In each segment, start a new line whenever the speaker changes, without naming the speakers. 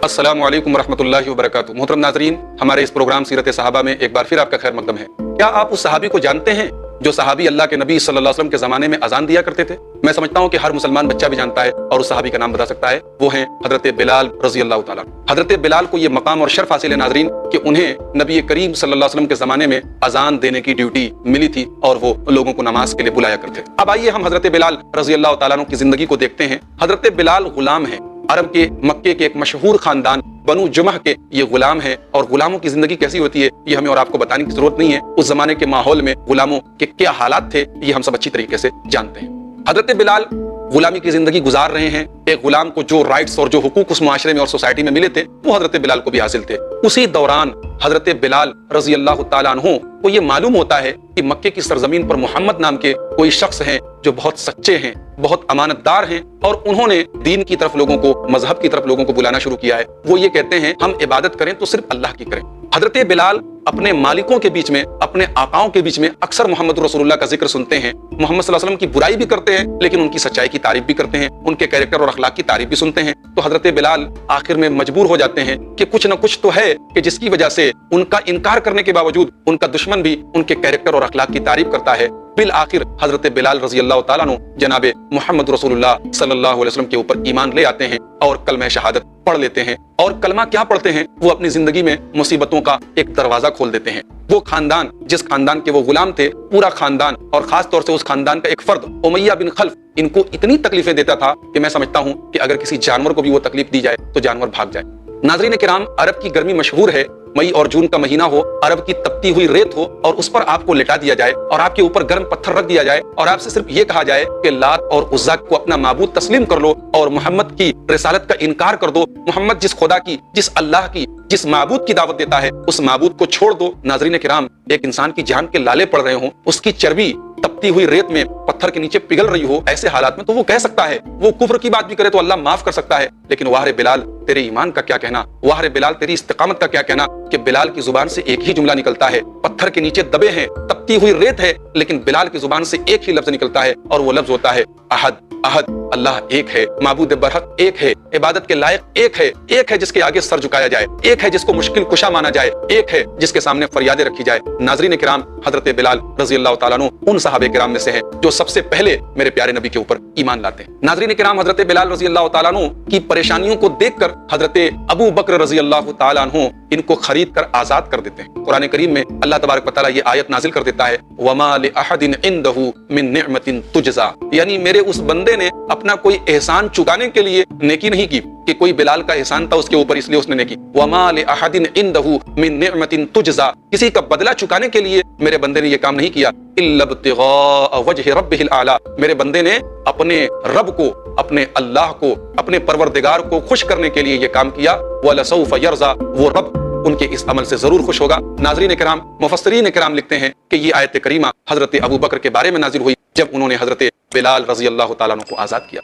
अस्सलामु अलैकुम वरहमतुल्लाहि वबरकातुहू। मोहतरम नाज़रीन, हमारे इस प्रोग्राम सीरत सहाबा में एक बार फिर आपका खैर मकदम है। क्या आप उस सहाबी को जानते हैं जो सहाबी अल्लाह के नबी सल्लल्लाहु अलैहि वसल्लम के ज़माने में अजान दिया करते थे? मैं समझता हूँ कि हर मुसलमान बच्चा भी जानता है और उस सहाबी का नाम बता सकता है। वो हैं हजरत बिलाल रज़ी अल्लाह ताला। हजरत बिलाल को ये मकाम और शर्फ हासिल है नाज़रीन कि उन्हें नबी करीम सल्लल्लाहु अलैहि वसल्लम के ज़माने में अजान देने की ड्यूटी मिली थी और वो लोगों को नमाज के लिए बुलाया करते। अब आइए हम हजरत बिलाल रज़ी अल्लाह ताला की जिंदगी को देखते हैं। हजरत बिलाल गुलाम है, अरब के मक्के के एक मशहूर खानदान बनु जुमह के ये गुलाम है। और गुलामों की जिंदगी कैसी होती है ये हमें और आपको बताने की जरूरत नहीं है। उस जमाने के माहौल में गुलामों के क्या हालात थे ये हम सब अच्छी तरीके से जानते हैं। हजरत बिलाल गुलामी की जिंदगी गुजार रहे हैं। एक गुलाम को जो राइट्स और जो हुकूक उस मुआशरे में और सोसाइटी में मिले थे वो हजरत बिलाल को भी हासिल थे। उसी दौरान हजरत बिलाल रजी अल्लाह ताला अन्हु को ये मालूम होता है कि मक्के की सरजमीन पर मोहम्मद नाम के कोई शख्स हैं जो बहुत सच्चे हैं, बहुत अमानतदार हैं और उन्होंने दीन की तरफ लोगों को, मजहब की तरफ लोगों को बुलाना शुरू किया है। वो ये कहते हैं हम इबादत करें तो सिर्फ अल्लाह की करें। हजरत बिलाल अपने मालिकों के बीच में, अपने आकाओं के बीच में अक्सर मोहम्मद रसूलुल्लाह का जिक्र सुनते हैं। मोहम्मद सल्लल्लाहु अलैहि वसल्लम की बुराई भी करते हैं लेकिन उनकी सच्चाई की तारीफ भी करते हैं, उनके कैरेक्टर और अखलाक की तारीफ भी सुनते हैं। तो हजरत बिलाल आखिर में मजबूर हो जाते हैं कि कुछ न कुछ तो है कि जिसकी वजह से उनका इनकार करने के बावजूद उनका दुश्मन भी उनके कैरेक्टर और अखलाक की तारीफ करता है। बिल आखिर हजरत बिलाल रजी अल्लाह ताला अन्हु जनाबे मोहम्मद रसूलुल्लाह सल्लल्लाहु अलैहि वसल्लम के ऊपर ईमान ले आते हैं और कलमा शहादत पढ़ लेते हैं। और कलमा क्या पढ़ते हैं, वो अपनी जिंदगी में मुसीबतों का एक दरवाजा खोल देते हैं। वो खानदान, जिस खानदान के वो गुलाम थे, पूरा खानदान और खास तौर से उस खानदान का एक फर्द उमैया बिन खल्फ इनको इतनी तकलीफें देता था कि मैं समझता हूं कि अगर किसी जानवर को भी वो तकलीफ दी जाए तो जानवर भाग जाए। नाज़रीन किराम, अरब की गर्मी मशहूर है। मई और जून का महीना हो, अरब की तपती हुई रेत हो और उस पर आपको लिटा दिया जाए और आपके ऊपर गर्म पत्थर रख दिया जाए और आपसे सिर्फ ये कहा जाए कि लात और उज़्ज़ा को अपना माबूद तस्लीम कर लो और मोहम्मद की रिसालत का इनकार कर दो। मोहम्मद जिस खुदा की, जिस अल्लाह की, जिस माबूद की दावत देता है उस माबूद को छोड़ दो। नाज़रीन किराम, एक इंसान की जान के लाले पड़ रहे हो, उसकी चर्बी तपती हुई रेत में पत्थर के नीचे पिघल रही हो, ऐसे हालात में तो वो कह सकता है, वो कुफ्र की बात भी करे तो अल्लाह माफ कर सकता है। लेकिन वाह रे बिलाल, तेरे ईमान का क्या कहना, वाह रे बिलाल, तेरी इस्तिकामत का क्या कहना कि बिलाल की जुबान से एक ही जुमला निकलता है। पत्थर के नीचे दबे हैं, तपती हुई रेत है, लेकिन बिलाल की जुबान से एक ही लफ्ज निकलता है और वो लफ्ज होता है अहद। अहद, अल्लाह एक है, माबूद बरहक एक है, इबादत के लायक एक है जिसके आगे सर झुकाया जाए, एक है जिसको मुश्किल कुशा माना जाए, एक है जिसके सामने फरियादें रखी जाए। नाज़रीन किराम, हजरत बिलाल रजी अल्लाह ताला अन्हु उन सहाबे किराम में से हैं जो सबसे पहले मेरे प्यारे नबी के ऊपर ईमान लाते हैं। नाज़रीन किराम, हजरत बिलाल रजी अल्लाह ताला अन्हु की परेशानियों को देखकर हजरत अबू बकर रजी अल्लाह ताला अन्हु इनको खरीद कर आजाद कर देते हैं। कुरान करीम में अल्लाह तबारक व तआला ये आयत नाजिल कर देता है, वमा लिअहदिन इंदहु मिन निअमतिन तुजज़ा, यानी मेरे उस बंदे ने अपना कोई एहसान चुकाने के लिए नेकी नहीं की कि कोई बिलाल का एहसान था उसके ऊपर इसलिए उसने नेकी। वमा लिअहदिन इंदहु मिन निअमतिन तुजज़ा, किसी का बदला चुकाने के लिए मेरे बंदे ने ये काम नहीं किया। इल्ला इब्तिगा वजहि रब्बिहिल आला, मेरे बंदे ने अपने रब को, अपने अल्लाह को, अपने परवरदिगार को खुश करने के लिए ये काम किया। वलसौफ यरज़ा, वो रब उनके इस अमल से जरूर खुश होगा। नाज़रीन किराम, मुफस्सिरीन किराम लिखते हैं कि ये आयत करीमा हजरत अबू बकर के बारे में नाजिल हुई जब उन्होंने हजरत बिलाल रजी अल्लाह ताला अन्हु को आजाद किया।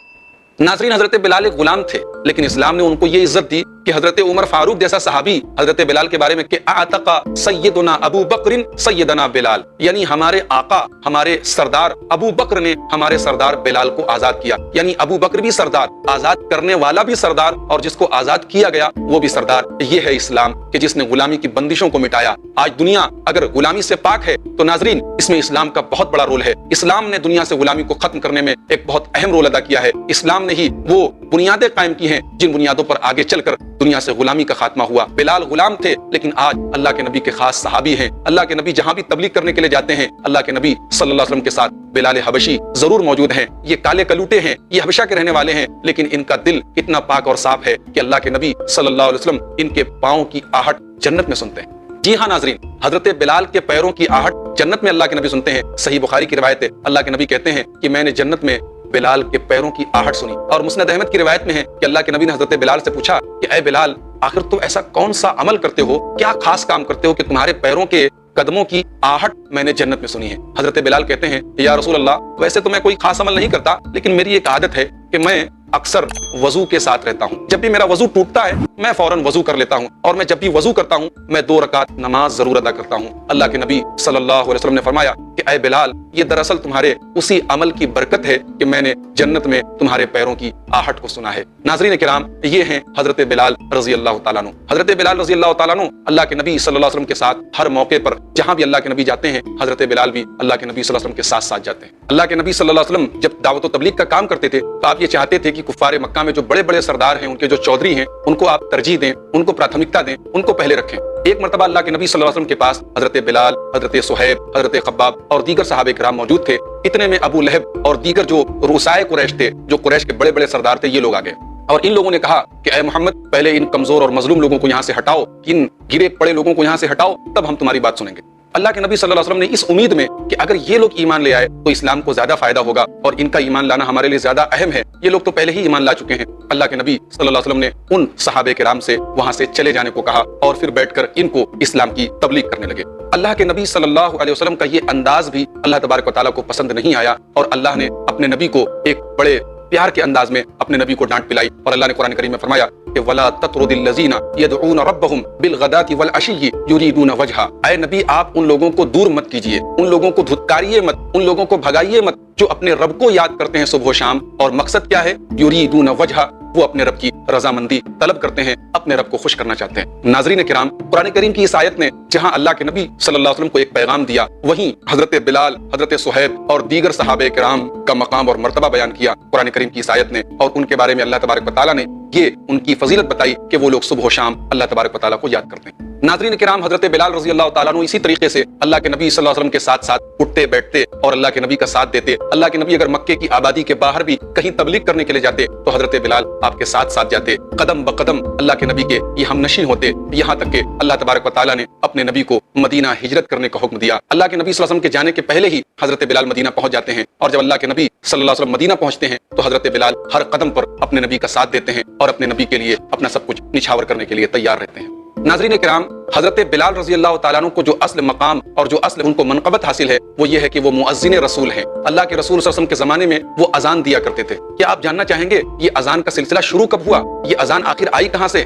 नाज़रीन, हजरत बिलाल एक गुलाम थे लेकिन इस्लाम ने उनको ये इज्जत दी कि हजरत उमर फारूक जैसा सहाबी हजरत बिलाल के बारे में कि आतका सैयदना अबू बकरिन सैयदना बिलाल, यानी हमारे आका, हमारे सरदार अबू बकर ने हमारे सरदार बिलाल को आजाद किया। यानी अबू बकर भी सरदार, आजाद करने वाला भी सरदार और जिसको आजाद किया गया वो भी सरदार। ये है इस्लाम कि जिसने गुलामी की बंदिशों को मिटाया। आज दुनिया अगर गुलामी से पाक है तो नाज़रीन इसमें इस्लाम का बहुत बड़ा रोल है। इस्लाम ने दुनिया से गुलामी को खत्म करने में एक बहुत अहम रोल अदा किया है। इस्लाम ने ही वो बुनियादें कायम की हैं जिन बुनियादों पर आगे चलकर दुनिया से गुलामी का खात्मा हुआ। बिलाल गुलाम थे लेकिन आज अल्लाह के नबी के खास सहाबी हैं। अल्लाह के नबी जहां भी तबलीग करने के लिए जाते हैं अल्लाह के नबी सल्लल्लाहु अलैहि वसल्लम के साथ बिलाल हबशी जरूर मौजूद हैं। ये काले कलूटे हैं, ये हबशा के रहने वाले हैं लेकिन इनका दिल इतना पाक और साफ है कि अल्लाह के नबी सल्लल्लाहु अलैहि वसल्लम इनके पाँव की आहट जन्नत में सुनते हैं। जी हाँ नाज़रीन, हजरत बिलाल के पैरों की आहट जन्नत में अल्लाह के नबी सुनते हैं। सही बुखारी की रिवायत है, अल्लाह के नबी कहते हैं कि मैंने जन्नत में बिलाल के पैरों की आहट सुनी। और मुस्नद अहमद की रिवायत में है कि अल्लाह के नबी ने हजरत बिलाल से पूछा कि ऐ बिलाल, आखिर तुम ऐसा कौन सा अमल करते हो, क्या खास काम करते हो कि तुम्हारे पैरों के कदमों की आहट मैंने जन्नत में सुनी है। हजरत बिलाल कहते हैं या रसूल अल्लाह, वैसे तो मैं कोई खास अमल नहीं करता लेकिन मेरी एक आदत है कि मैं اکثر وضو کے ساتھ رہتا ہوں. جب بھی میرا وضو ٹوٹتا ہے میں فوراً وضو کر لیتا ہوں, اور میں جب بھی وضو کرتا ہوں میں 2 رکعت نماز ضرور ادا کرتا ہوں. اللہ کے نبی صلی اللہ علیہ وسلم نے فرمایا کہ اے بلال, یہ دراصل تمہارے اسی عمل کی برکت ہے کہ میں نے جنت میں تمہارے پیروں کی آہٹ کو سنا ہے. ناظرین کرام, یہ ہیں حضرت بلال رضی اللہ تعالیٰ عنہ. حضرت بلال رضی اللہ تعالیٰ عنہ اللہ کے نبی صلی اللہ علیہ وسلم کے ساتھ ہر موقع پر جہاں بھی اللہ کے نبی جاتے ہیں حضرت بلال بھی اللہ کے نبی صلی اللہ علیہ وسلم کے ساتھ ساتھ جاتے ہیں. اللہ کے نبی صلی اللہ علیہ وسلم جب دعوت و تبلیغ کا کام کرتے تھے تو آپ یہ چاہتے تھے کہ کفار مکہ میں جو بڑے بڑے سردار ہیں, ان کے جو چودھری ہیں, ان کو آپ ترجیح دیں, ان کو پراتھمکتا دیں, ان کو پہلے رکھیں. ایک مرتبہ اللہ کے نبی صلی اللہ علیہ وسلم کے پاس حضرت بلال, حضرت صہیب, حضرت خباب اور دیگر صحابہ کرام موجود تھے. اتنے میں ابو لہب اور دیگر جو رؤسائے قریش تھے, جو قریش کے بڑے بڑے سردار تھے, یہ لوگ آ گئے اور ان لوگوں نے کہا کہ اے محمد, پہلے ان کمزور اور مظلوم لوگوں کو یہاں سے ہٹاؤ, ان گرے پڑے لوگوں کو یہاں سے ہٹاؤ, تب ہم تمہاری بات سنیں گے. اللہ کے نبی صلی اللہ علیہ وسلم نے اس امید میں کہ اگر یہ لوگ ایمان لے آئے تو اسلام کو زیادہ فائدہ ہوگا اور ان کا ایمان لانا ہمارے لیے زیادہ اہم ہے, یہ لوگ تو پہلے ہی ایمان لا چکے ہیں, اللہ کے نبی صلی اللہ علیہ وسلم نے ان صحابہ کرام سے وہاں سے چلے جانے کو کہا اور پھر بیٹھ کر ان کو اسلام کی تبلیغ کرنے لگے. اللہ کے نبی صلی اللہ علیہ وسلم کا یہ انداز بھی اللہ تبارک و تعالیٰ کو پسند نہیں آیا اور اللہ نے اپنے نبی کو ایک بڑے پیار کے انداز میں اپنے نبی کو ڈانٹ پلائی. اور اللہ نے قرآن کریم میں فرمایا کہ وَلَا تَطْرُدِ الَّذِينَ يَدْعُونَ رَبَّهُمْ بِالْغَدَاةِ وَالْعَشِيِّ يُرِيدُونَ وَجْهَهُ. اے نبی, آپ ان لوگوں کو دور مت کیجیے, ان لوگوں کو دھتکاریے مت, ان لوگوں کو بھگائیے مت جو اپنے رب کو یاد کرتے ہیں صبح و شام. اور مقصد کیا ہے؟ يُرِيدُونَ وَجْهَهُ, وہ اپنے رب کی رضامندی طلب کرتے ہیں, اپنے رب کو خوش کرنا چاہتے ہیں. ناظرین کرام, قرآن کریم کی اس آیت نے جہاں اللہ کے نبی صلی اللہ علیہ وسلم کو ایک پیغام دیا, وہیں حضرت بلال, حضرت صہیب اور دیگر صحابہ کرام کا مقام اور مرتبہ بیان کیا قرآن کریم کی اس آیت نے, اور ان کے بارے میں اللہ تبارک و تعالیٰ نے یہ ان کی فضیلت بتائی کہ وہ لوگ صبح و شام اللہ تبارک و تعالیٰ کو یاد کرتے ہیں. ناظرین کرام, حضرت بلال رضی اللہ تعالیٰ عنہ اسی طریقے سے اللہ کے نبی صلی اللہ علیہ وسلم کے ساتھ ساتھ اٹھتے بیٹھتے اور اللہ کے نبی کا ساتھ دیتے. اللہ کے نبی اگر مکے کی آبادی کے باہر بھی کہیں تبلیغ کرنے کے لیے جاتے تو حضرت بلال آپ کے ساتھ ساتھ جاتے, قدم بقدم اللہ کے نبی کے یہ ہم نشین ہوتے, یہاں تک کہ اللہ تبارک و تعالیٰ نے اپنے نبی کو مدینہ ہجرت کرنے کا حکم دیا. اللہ کے نبی صلی اللہ علیہ وسلم کے جانے کے پہلے ہی حضرت بلال مدینہ پہنچ جاتے ہیں, اور جب اللہ کے نبی صلی اللہ علیہ وسلم مدینہ پہنچتے ہیں تو حضرت بلال ہر قدم پر اپنے نبی کا ساتھ دیتے ہیں اور اپنے نبی کے لیے اپنا سب کچھ نچھاور کرنے کے لیے تیار رہتے ہیں. ناظرین کرام, حضرت بلال رضی اللہ تعالیٰ عنہ کو جو اصل مقام اور جو اصل ان کو منقبت حاصل ہے وہ یہ ہے کہ وہ مؤذن رسول ہیں. اللہ کے رسول صلی اللہ علیہ وسلم کے زمانے میں وہ اذان دیا کرتے تھے. کیا آپ جاننا چاہیں گے یہ اذان کا سلسلہ شروع کب ہوا؟ یہ اذان آخر آئی کہاں سے؟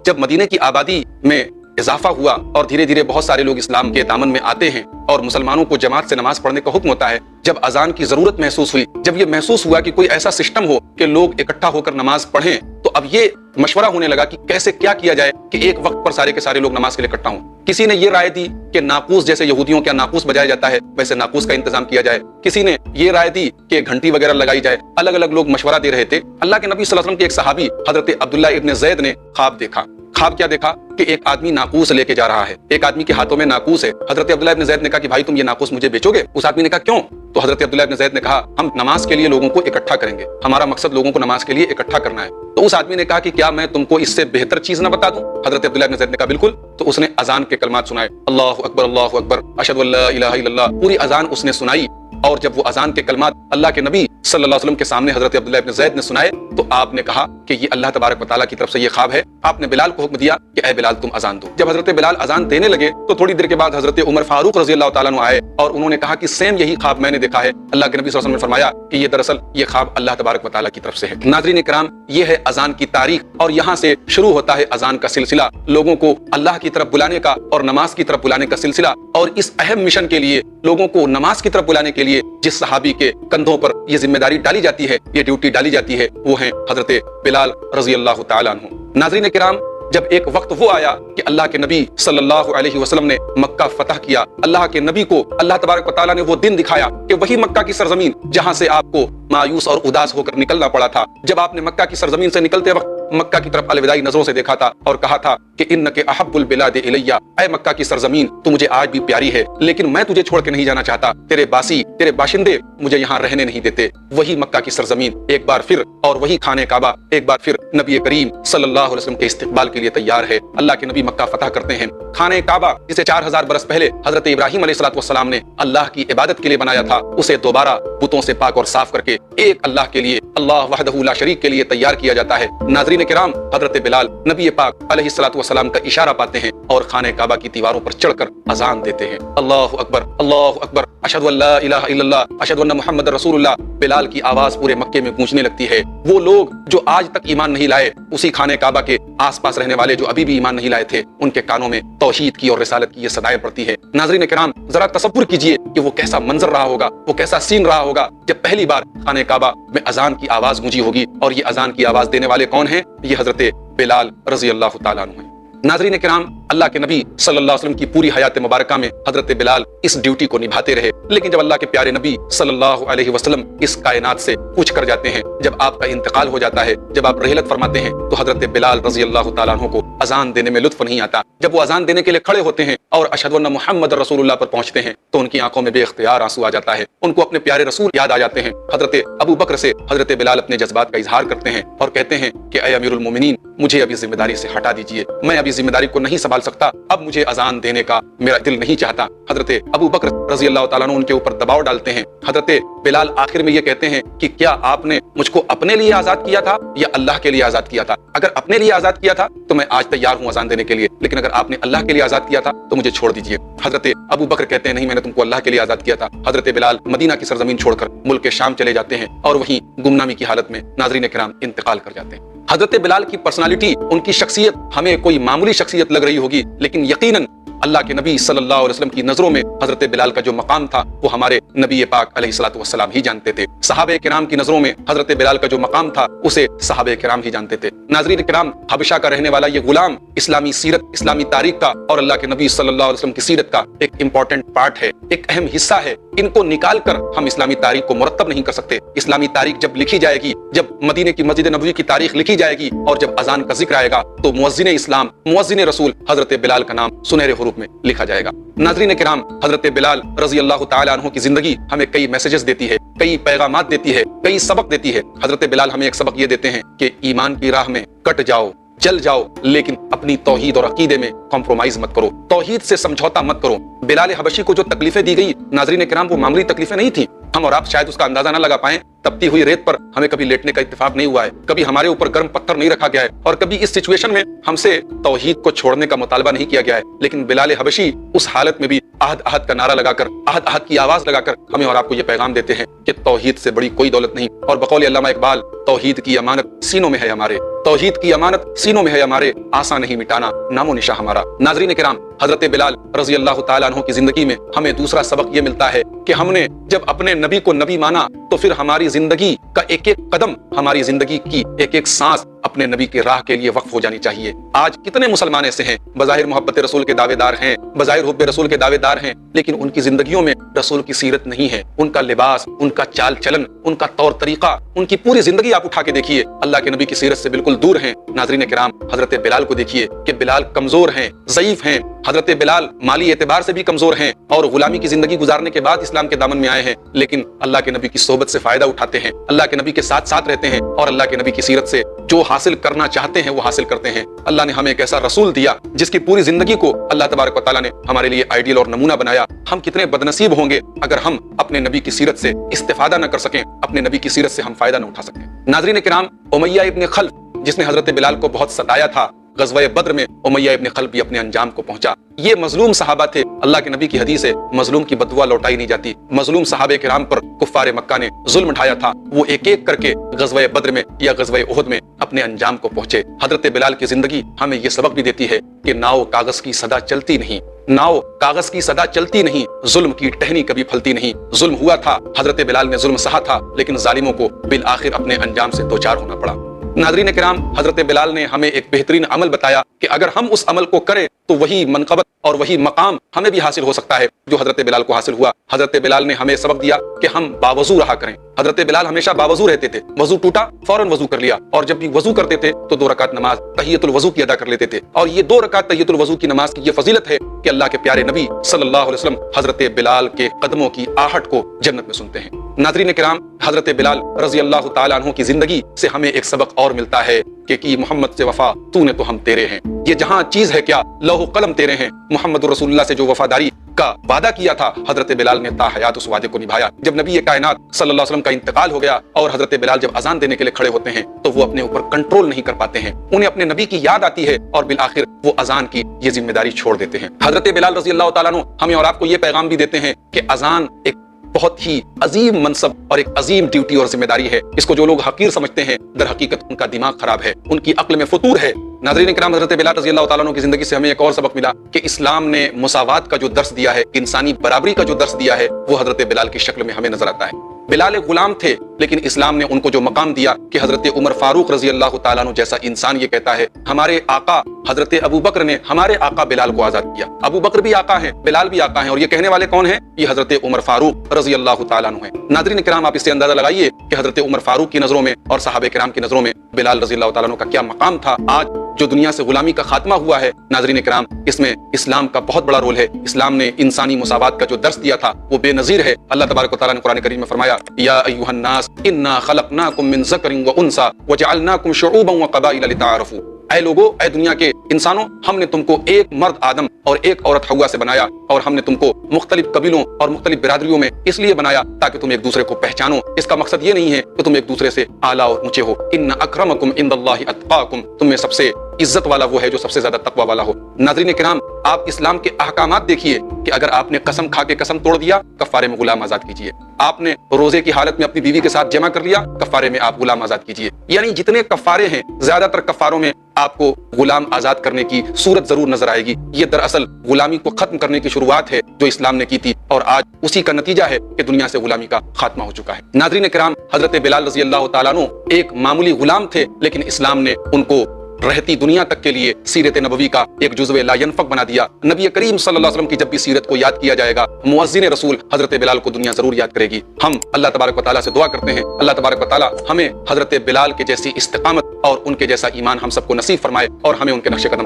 جب مدینے کی آبادی میں اضافہ ہوا اور دھیرے دھیرے بہت سارے لوگ اسلام کے دامن میں آتے ہیں اور مسلمانوں کو جماعت سے نماز پڑھنے کا حکم ہوتا ہے, جب اذان کی ضرورت محسوس ہوئی, جب یہ محسوس ہوا کہ کوئی ایسا سسٹم ہو کہ لوگ اکٹھا ہو کر نماز پڑھیں, تو اب یہ مشورہ ہونے لگا کہ کیسے کیا کیا جائے کہ ایک وقت پر سارے کے سارے لوگ نماز کے لیے اکٹھا ہوں. کسی نے یہ رائے دی کہ ناقوس, جیسے یہودیوں کا ناقوس بجایا جاتا ہے ویسے ناقوس کا انتظام کیا جائے. کسی نے یہ رائے دی کہ گھنٹی وغیرہ لگائی جائے. الگ الگ لوگ مشورہ دے رہے تھے. اللہ کے نبی صلی اللہ علیہ وسلم کے ایک صحابی حضرت عبداللہ ابن زید نے خواب دیکھا. خواب کیا دیکھا کہ ایک آدمی ناقوس لے کے جا رہا ہے, ایک آدمی کے ہاتھوں میں ناقوس ہے. حضرت عبداللہ ابن زید نے کہا کہ بھائی تم یہ ناقوس مجھے بیچو گے؟ اس آدمی نے کہا کیوں؟ تو حضرت عبداللہ ابن زید نے کہا ہم نماز کے لیے لوگوں کو اکٹھا کریں گے, ہمارا مقصد لوگوں کو نماز کے لیے اکٹھا کرنا ہے. تو اس آدمی نے کہا کہ کیا میں تم کو اس سے بہتر چیز نہ بتا دوں؟ حضرت عبداللہ ابن زید نے کہا بالکل. تو اس نے اذان کے کلمات سنائے, اللہ اکبر اشہد ان لا الہ الا اللہ, پوری اذان اس نے سنائی. اور جب وہ اذان کے کلمات اللہ کے نبی صلی اللہ علیہ وسلم کے سامنے حضرت عبداللہ ابن زید نے سنائے تو آپ نے کہا کہ یہ اللہ تبارک و تعالیٰ کی طرف سے یہ خواب ہے. آپ نے بلال کو حکم دیا کہ اے بلال تم اذان دو. جب حضرت بلال اذان دینے لگے تو تھوڑی دیر کے بعد حضرت عمر فاروق رضی اللہ تعالیٰ عنہ آئے اور انہوں نے کہا کہ سیم یہی خواب میں نے دیکھا ہے. اللہ کے نبی صلی اللہ علیہ وسلم نے فرمایا کہ یہ دراصل یہ خواب اللہ تبارک و تعالیٰ کی طرف سے ہے. ناظرین کرام, یہ ہے اذان کی تاریخ اور یہاں سے شروع ہوتا ہے اذان کا سلسلہ, لوگوں کو اللہ کی طرف بلانے کا اور نماز کی طرف بلانے کا سلسلہ. اور اس اہم مشن کے لیے, لوگوں کو نماز کی طرف بلانے کے لیے جس صحابی کے کندھوں پر یہ ذمہ داری ڈالی جاتی ہے, یہ ڈیوٹی ڈالی جاتی ہے, وہ ہیں حضرت بلال رضی اللہ تعالیٰ عنہ. ناظرین کرام, جب ایک وقت وہ آیا کہ اللہ کے نبی صلی اللہ علیہ وسلم نے مکہ فتح کیا, اللہ کے نبی کو اللہ تبارک و تعالیٰ نے وہ دن دکھایا کہ وہی مکہ کی سرزمین جہاں سے آپ کو مایوس اور اداس ہو کر نکلنا پڑا تھا, جب آپ نے مکہ کی سرزمین سے نکلتے وقت مکہ کی طرف الوداعی نظروں سے دیکھا تھا اور کہا تھا کہ انک احب البلاد الیہ, اے مکہ کی سرزمین تو مجھے آج بھی پیاری ہے لیکن میں تجھے چھوڑ کے نہیں جانا چاہتا, تیرے باسی تیرے باشندے مجھے یہاں رہنے نہیں دیتے. وہی مکہ کی سرزمین ایک بار پھر اور وہی خانہ کعبہ ایک بار پھر نبی کریم صلی اللہ علیہ وسلم کے استقبال کے لیے تیار ہے. اللہ کے نبی مکہ فتح کرتے ہیں. خانہ کعبہ جسے 4000 برس پہلے حضرت ابراہیم علیہ السلام نے اللہ کی عبادت کے لیے بنایا تھا, اسے دوبارہ بتوں سے پاک اور صاف کر کے ایک اللہ کے لیے, اللہ وحدہ لا شریک کے لیے تیار کیا جاتا ہے. ناظرین नाज़रीन किराम, हजरत बिलाल नबी पाक अलैहिस्सलातु वस्सलाम का इशारा पाते हैं और खाने काबा की दीवारों पर चढ़कर अजान देते हैं, अल्लाहु अकबर, अशहदु अल्ला इलाहा इल्लल्लाह, अशहदु अन्ना मुहम्मदर रसूलुल्लाह। बिलाल की आवाज पूरे मक्के में गूंजने लगती है। वो लोग जो आज तक ईमान नहीं लाए, उसी खाने काबा के आसपास रहने वाले जो अभी भी ईमान नहीं लाए थे, उनके कानों में तौहीद की और रिसालत की ये सदाएं पड़ती है। नाज़रीन किराम, जरा तसव्वुर कीजिए कि वो कैसा मंजर रहा होगा, वो कैसा सीन रहा होगा जब पहली बार खाने काबा में अजान की आवाज गूंजी होगी। और ये अजान की आवाज देने वाले कौन हैं? ये हजरत बिलाल रजी अल्लाह तआला अन्हु हैं। नाज़रीन किराम, अल्लाह के नबी सल्लल्लाहु अलैहि वसल्लम की पूरी हयात मुबारका में हजरत बिलाल इस ड्यूटी को निभाते रहे। लेकिन जब अल्लाह के प्यारे नबी सल्लल्लाहु अलैहि वसल्लम इस कायनात से कूच कर जाते हैं, जब आपका इंतकाल हो जाता है, जब आप रहलत फरमाते हैं, तो हजरत बिलाल रजी अल्लाह तआला अन्हु को अजान देने में लुत्फ नहीं आता। जब वो अजान देने के लिए खड़े होते हैं और अशहदु अन्ना मुहम्मद रसूलुल्लाह पर पहुंचते हैं, तो उनकी आंखों में बेख्तियार आंसू आ जाता है। उनको अपने प्यारे रसूल याद आ जाते हैं। हजरत अबू बकर से हजरत बिलाल अपने जज्बात का इजहार करते हैं और कहते हैं कि ऐ अमीरुल मोमिनीन, मुझे अभी जिम्मेदारी से हटा दीजिए, मैं अभी जिम्मेदारी को नहीं संभाल सकता, अब मुझे अजान देने का मेरा दिल नहीं चाहता। हजरत अबू बकर रजी अल्लाह तआला अन्हु उनके ऊपर दबाव डालते हैं। हजरत बिलाल आखिर में ये कहते हैं कि क्या आपने मुझको अपने लिए आजाद किया था या अल्लाह के लिए आजाद किया था? अगर अपने लिए आजाद किया था तो मैं आज तैयार हूं अजान देने के लिए, लेकिन अगर आपने अल्लाह के लिए आजाद किया था तो मुझे छोड़ दीजिए। हजरत अबू बकर कहते हैं, नहीं, मैंने तुमको अल्लाह के लिए आजाद किया था। हजरत बिलाल मदीना की सरजमीन छोड़कर मुल्क शाम चले जाते हैं और वहीं गुमनामी की हालत में नाज़रीन किराम इंतकाल कर जाते हैं। हजरत बिलाल की पर्सनालिटी, उनकी शख्सियत हमें कोई मामूली शख्सियत लग रही होगी, लेकिन यकीनन अल्लाह के नबी सल्लल्लाहु अलैहि वसल्लम की नजरों में हजरत बिलाल का जो मकाम था वो हमारे नबी पाक अलैहिस्सलातु वस्सलाम ही जानते थे। सहाबे किराम की नजरों में हजरत बिलाल का जो मकाम था उसे सहाबे किराम ही जानते थे। नाज़रीन किराम, हबशा का रहने वाला ये गुलाम इस्लामी सीरत, इस्लामी तारीख का और अल्लाह के नबी सल्लल्लाहु अलैहि वसल्लम की सीरत का एक इंपॉर्टेंट पार्ट है, एक अहम हिस्सा है। इनको निकाल कर हम इस्लामी तारीख को मुरत्तब नहीं कर सकते। इस्लामी तारीख जब लिखी जाएगी, जब मदीने की मस्जिद नबवी की तारीख लिखी जाएगी और जब अजान का जिक्र आएगा, तो मुअज्जिन इस्लाम, मुअज्जिन रसूल हजरत बिलाल का नाम सुनहरे हुरूफ में लिखा जाएगा। नाज़रीन किराम, हजरत बिलाल रजी अल्लाह तआला अन्हु की जिंदगी हमें कई मैसेजेस देती है, कई पैगामात देती है, कई सबक देती है। हजरत बिलाल हमें एक सबक ये देते हैं कि ईमान की राह में कट जाओ, जल जाओ, लेकिन अपनी तौहीद और अकीदे में कॉम्प्रोमाइज मत करो, तौहीद से समझौता मत करो। बिलाल हबशी को जो तकलीफें दी गई, नाज़रीन किराम, वो मामूली तकलीफें नहीं थी। हम और आप शायद उसका अंदाजा ना लगा पाएं। तपती हुई रेत पर हमें कभी लेटने का इत्तेफाक नहीं हुआ है, कभी हमारे ऊपर गर्म पत्थर नहीं रखा गया है और कभी इस सिचुएशन में हमसे तौहीद को छोड़ने का मुतालबा नहीं किया गया है। लेकिन बिलाल हबशी उस हालत में भी अहद अहद का नारा लगाकर, अहद अहद की आवाज लगाकर हमें और आपको ये पैगाम देते हैं कि तौहीद से बड़ी कोई दौलत नहीं। और बकौल अल्लामा इकबाल, तौहीद की अमानत सीनों में है हमारे, तौहीद की अमानत सीनों में है हमारे, आसान नहीं मिटाना नामो निशा हमारा। नाज़रीन किराम, हजरत बिलाल रजी अल्लाह तआला अन्हु की जिंदगी में हमें दूसरा सबक ये मिलता है कि हमने जब अपने नबी को नबी माना तो फिर हमारी जिंदगी का एक एक कदम, हमारी जिंदगी की एक एक सांस अपने नबी के राह के लिए वक्फ हो जानी चाहिए। आज कितने मुसलमान ऐसे हैं, बज़ाहिर मोहब्बत रसूल के दावेदार हैं, बज़ाहिर हुब्बे रसूल के दावेदार हैं, लेकिन उनकी जिंदगियों में रसूल की सीरत नहीं है। उनका लिबास, उनका चाल चलन, उनका तौर तरीका, उनकी पूरी जिंदगी आप उठा के देखिए, अल्लाह के नबी की सीरत से बिल्कुल दूर हैं। नाज़रीन किराम, हजरत बिलाल को देखिए कि बिलाल कमजोर हैं, ज़ईफ हैं। हजरत बिलाल माली एतबार से भी कमजोर हैं और गुलामी की जिंदगी गुजारने के बाद इस्लाम के दामन में आए हैं, लेकिन अल्लाह के नबी की सोहबत से फायदा उठाते हैं, अल्लाह के नबी के साथ साथ रहते हैं और अल्लाह के नबी की सीरत से जो हासिल करना चाहते हैं वो हासिल करते हैं। अल्लाह ने हमें एक ऐसा रसूल दिया जिसकी पूरी जिंदगी को अल्लाह तबारक व तआला ने हमारे लिए आइडियल और नमूना बनाया। हम कितने बदनसीब होंगे अगर हम अपने नबी की सीरत से इस्तिफादा न कर सकें, अपने नबी की सीरत से हम फायदा न उठा सकें। नाज़रीन किराम, उमैया इब्न खल्फ, जिसने हजरत बिलाल को बहुत सताया था, गज़वा बद्र में उमैया इब्न खल्फ भी अपने अंजाम को पहुंचा। ये मजलूम सहाबा थे। अल्लाह के नबी की हदीस है, मजलूम की बददुआ लौटाई नहीं जाती। मजलूम सहाबे किराम पर कुफ्फार मक्का ने जुल्म ढाया था, वो एक एक करके गज़वा बद्र में या गज़वा उहद में अपने अंजाम को पहुंचे। हजरत बिलाल की जिंदगी हमें ये सबक भी देती है कि नाव कागज की सदा चलती नहीं, नाव कागज की सदा चलती नहीं, जुल्म की टहनी कभी फलती नहीं। जुल्म हुआ था, हजरत बिलाल ने जुल्म सहा था, लेकिन जालिमों को बिल आखिर अपने अंजाम से दो चार होना पड़ा। नाज़रीन किराम, हजरत बिलाल ने हमें एक बेहतरीन अमल बताया कि अगर हम उस अमल को करें तो वही मनक़बत और वही मकाम हमें भी हासिल हो सकता है जो हजरत बिलाल को हासिल हुआ। हजरत बिलाल ने हमें सबक दिया कि हम बावजू रहा करें। हजरत बिलाल हमेशा बावजू रहते थे, वजू टूटा फौरन वजू कर लिया, और जब भी वजू करते थे तो 2 रकात नमाज तहियतुल वजू की अदा कर लेते थे। और ये 2 रकात तहियतुल वजू की नमाज की ये फजीलत है कि अल्लाह के प्यारे नबी सल्लल्लाहु अलैहि वसल्लम हजरत बिलाल के कदमों की आहट को जन्नत में सुनते हैं। नाज़रीन किराम, हजरत बिलाल रजी अल्लाह तआला अन्हु की जिंदगी से हमें एक सबक और मिलता है कि मोहम्मद से वफा तूने तो हम तेरे हैं। ये जहां चीज है क्या, लौह कलम तेरे हैं। मोहम्मद रसूलुल्लाह से जो वफादारी کا وعدہ کیا تھا، حضرت بلال نے تا حیات اس وعدے کو نبھایا۔ جب نبی کائنات صلی اللہ علیہ وسلم کا انتقال ہو گیا اور حضرت بلال جب اذان دینے کے لیے کھڑے ہوتے ہیں تو وہ اپنے اوپر کنٹرول نہیں کر پاتے ہیں، انہیں اپنے نبی کی یاد آتی ہے اور بالآخر وہ اذان کی یہ ذمہ داری چھوڑ دیتے ہیں۔ حضرت بلال رضی اللہ تعالیٰ عنہ ہمیں اور آپ کو یہ پیغام بھی دیتے ہیں کہ اذان ایک بہت ہی عظیم منصب اور ایک عظیم ڈیوٹی اور ذمہ داری ہے۔ اس کو جو لوگ حقیر سمجھتے ہیں در حقیقت ان کا دماغ خراب ہے، ان کی عقل میں فطور ہے۔ ناظرین کرام، حضرت بلال رضی اللہ تعالیٰ عنہ کی زندگی سے ہمیں ایک اور سبق ملا کہ اسلام نے مساوات کا جو درس دیا ہے، انسانی برابری کا جو درس دیا ہے، وہ حضرت بلال کی شکل میں ہمیں نظر آتا ہے۔ بلال ایک غلام تھے لیکن اسلام نے ان کو جو مقام دیا کہ حضرت عمر فاروق رضی اللہ تعالیٰ عنہ جیسا انسان یہ کہتا ہے ہمارے آقا حضرت ابو بکر نے ہمارے آقا بلال کو آزاد کیا۔ ابو بکر بھی آقا ہیں، بلال بھی آقا ہیں، اور یہ کہنے والے کون ہیں؟ یہ حضرت عمر فاروق رضی اللہ تعالیٰ عنہ ہیں۔ ناظرین کرام، آپ اس سے اندازہ لگائیے کہ حضرت عمر فاروق کی نظروں میں اور صحابہ کرام کی نظروں میں بلال رضی اللہ تعالیٰ عنہ کا کیا مقام تھا۔ آج جو دنیا سے غلامی کا خاتمہ ہوا ہے، ناظرین کرام، اس میں اسلام کا بہت بڑا رول ہے۔ اسلام نے انسانی مساوات کا جو درس دیا تھا وہ بے نظیر ہے۔ اللہ تبارک و تعالیٰ نے قرآن کریم میں فرمایا یا ایھا الناس انا خلقناکم من ذکر و انثی وجعلناکم شعوبا وقبائل لتعارفوا، اے لوگو، اے دنیا کے انسانوں، ہم نے تم کو ایک مرد آدم اور ایک عورت حوا سے بنایا، اور ہم نے تم کو مختلف قبیلوں اور مختلف برادریوں میں اس لیے بنایا تاکہ تم ایک دوسرے کو پہچانو۔ اس کا مقصد یہ نہیں ہے کہ تم ایک دوسرے سے اعلیٰ اور اونچے ہو۔ ان اکرمکم عند اللہ اتقاکم، تم میں سب سے عزت والا وہ ہے جو سب سے زیادہ تقوی والا ہو۔ ناظرین کرام، آپ اسلام کے احکامات دیکھیے کہ اگر آپ نے قسم کھا کے قسم توڑ دیا، کفارے میں غلام آزاد کیجیے۔ آپ نے روزے کی حالت میں اپنی بیوی کے ساتھ جمع کر لیا، کفارے میں آپ غلام آزاد کیجیے۔ یعنی جتنے کفارے ہیں، زیادہ تر کفاروں میں آپ کو غلام آزاد کرنے کی صورت ضرور نظر آئے گی۔ یہ دراصل غلامی کو ختم کرنے کی شروعات ہے جو اسلام نے کی تھی، اور آج اسی کا نتیجہ ہے کہ دنیا سے غلامی کا خاتمہ ہو چکا ہے۔ ناظرین کرام، حضرت بلال رضی اللہ تعالیٰ عنہ ایک معمولی غلام تھے، لیکن اسلام نے ان کو رہتی دنیا تک کے لیے سیرت نبوی کا ایک جزو لا ينفق بنا دیا۔ نبی کریم صلی اللہ علیہ وسلم کی جب بھی سیرت کو یاد کیا جائے گا، مؤذن رسول حضرت بلال کو دنیا ضرور یاد کرے گی۔ ہم اللہ تبارک و تعالیٰ سے دعا کرتے ہیں، اللہ تبارک و تعالیٰ ہمیں حضرت بلال کے جیسی استقامت اور ان کے جیسا ایمان ہم سب کو نصیب فرمائے، اور ہمیں ان کے نقش قدم